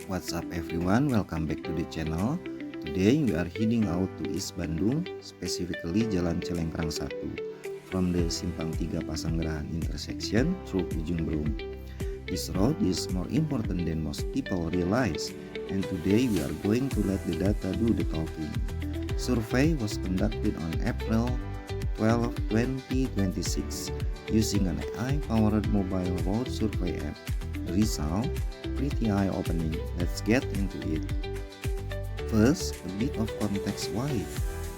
What's up everyone, welcome back to the channel. Today we are heading out to East Bandung, specifically Jalan Celengkrang 1 from the Simpang 3 Pasanggerahan intersection through Ujung Berung. This road is more important than most people realize, and today we are going to let the data do the talking. Survey was conducted on April 12, 2026 using an AI-powered mobile road survey app. The result, pretty eye-opening. Let's get into it. First, a bit of context why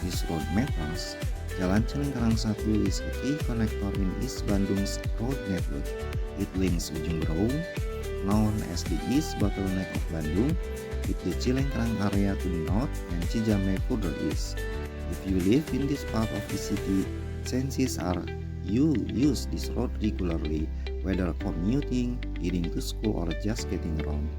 this road matters. Jalan Celengkrang 1 is a key connector in East Bandung's road network. It links Ujung Berung, known as the East Bottleneck of Bandung, with the Cilengkrang area to the north and Cijame further east. If you live in this part of the city, chances are you use this road regularly, whether commuting, heading to school, or just getting around.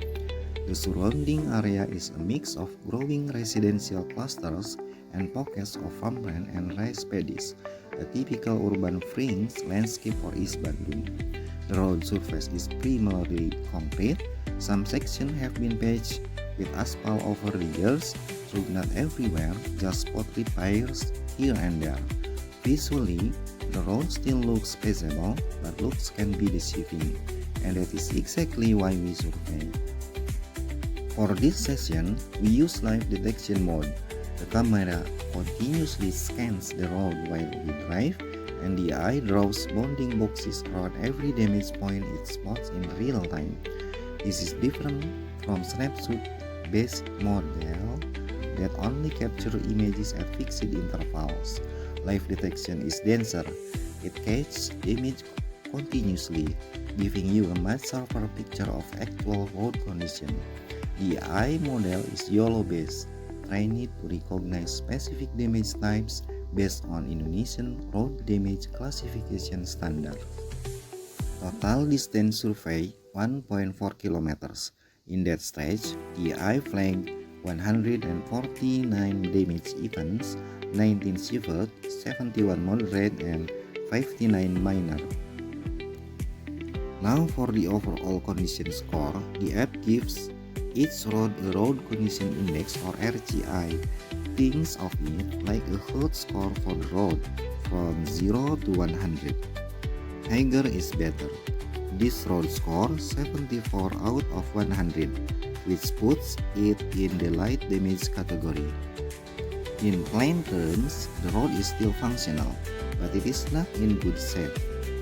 The surrounding area is a mix of growing residential clusters and pockets of farmland and rice paddies, a typical urban fringe landscape for East Bandung. The road surface is primarily concrete. Some sections have been patched with asphalt over the years, though not everywhere, just spot repairs here and there. Visually, the road still looks passable, but looks can be deceiving, and that is exactly why we survey. For this session, we use live detection mode. The camera continuously scans the road while we drive, and the eye draws bounding boxes around every damage point it spots in real time. This is different from snapshot-based model that only capture images at fixed intervals. Live detection is denser. It catches image continuously, giving you a much sharper picture of actual road condition. The AI model is YOLO-based, trained to recognize specific damage types based on Indonesian road damage classification standard. Total distance survey 1.4 kilometers. In that stage, the AI flagged 149 damage events, 19 severe, 71 moderate, and 59 minor. Now for the overall condition score, the app gives each road a road condition index or RCI. Thinks of it like a health score for the road from 0 to 100. Higher is better. This road score 74 out of 100, which puts it in the light damage category. In plain terms, the road is still functional, but it is not in good shape.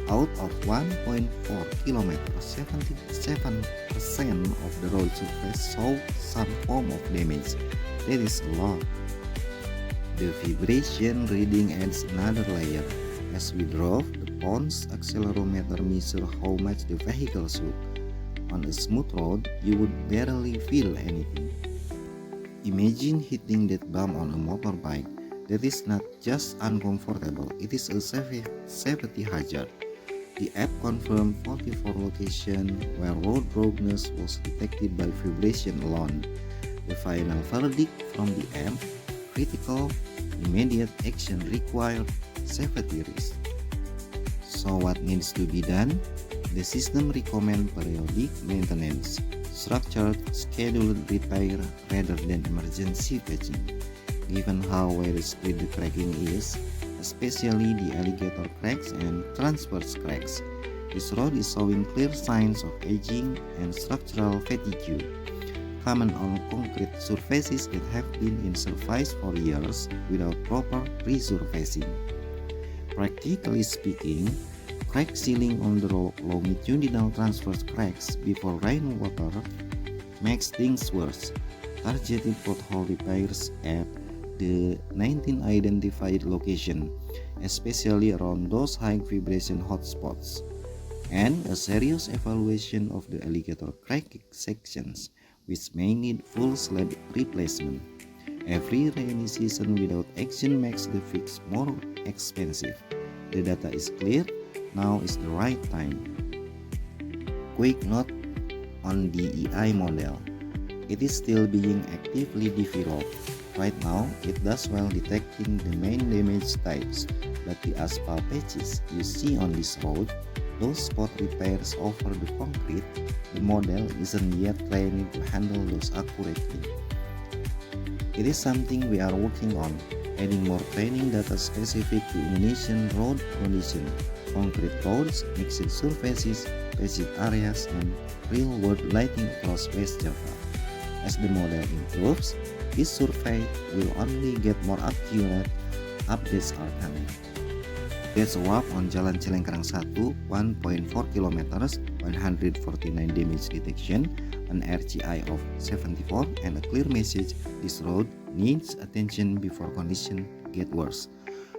Out of 1.4 kilometers, 77% of the road surface saw some form of damage. That is a lot. The vibration reading adds another layer. As we drove, the phone's accelerometer measures how much the vehicle shook. On a smooth road, you would barely feel anything. Imagine hitting that bump on a motorbike. That is not just uncomfortable, it is a safety hazard. The app confirmed 44 locations where road brokenness was detected by vibration alone. The final verdict from the app, critical, immediate action required, safety risk. So what needs to be done? The system recommends periodic maintenance, structured, scheduled repair rather than emergency patching. Given how widespread the cracking is, especially the alligator cracks and transverse cracks, this road is showing clear signs of aging and structural fatigue, common on concrete surfaces that have been in service for years without proper resurfacing. Practically speaking, crack sealing on the longitudinal transverse cracks before rainwater makes things worse. Targeted pothole repairs at the 19 identified locations, especially around those high vibration hotspots, and a serious evaluation of the alligator crack sections, which may need full slab replacement. Every rainy season without action makes the fix more expensive. The data is clear. Now is the right time. Quick note on the AI model. It is still being actively developed. Right now, it does well detecting the main damage types, but the asphalt patches you see on this road those spot repairs over the concrete, the model isn't yet trained to handle those accurately. It is something we are working on, adding more training data specific to Indonesian road condition, concrete roads, mixed surfaces, patchy areas, and real-world lighting across West Java. As the model improves, this survey will only get more accurate. Updates are coming. That's a wrap on Jalan Celengkrang 1, 1.4 km, 149 damage detection, an RCI of 74, and a clear message: this road needs attention before conditions get worse.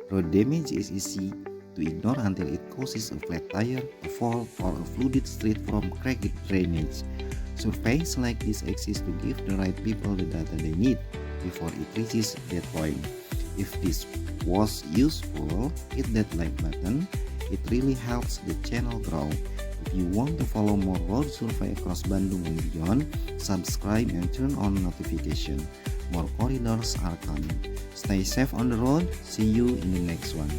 Road damage is easy to ignore until it causes a flat tire, a fall, or a flooded street from cracked drainage. Surveys like this exist to give the right people the data they need before it reaches that point. If this was useful, hit that like button. It really helps the channel grow. If you want to follow more road survey across Bandung and beyond, subscribe and turn on notification. More corridors are coming. Stay safe on the road. See you in the next one.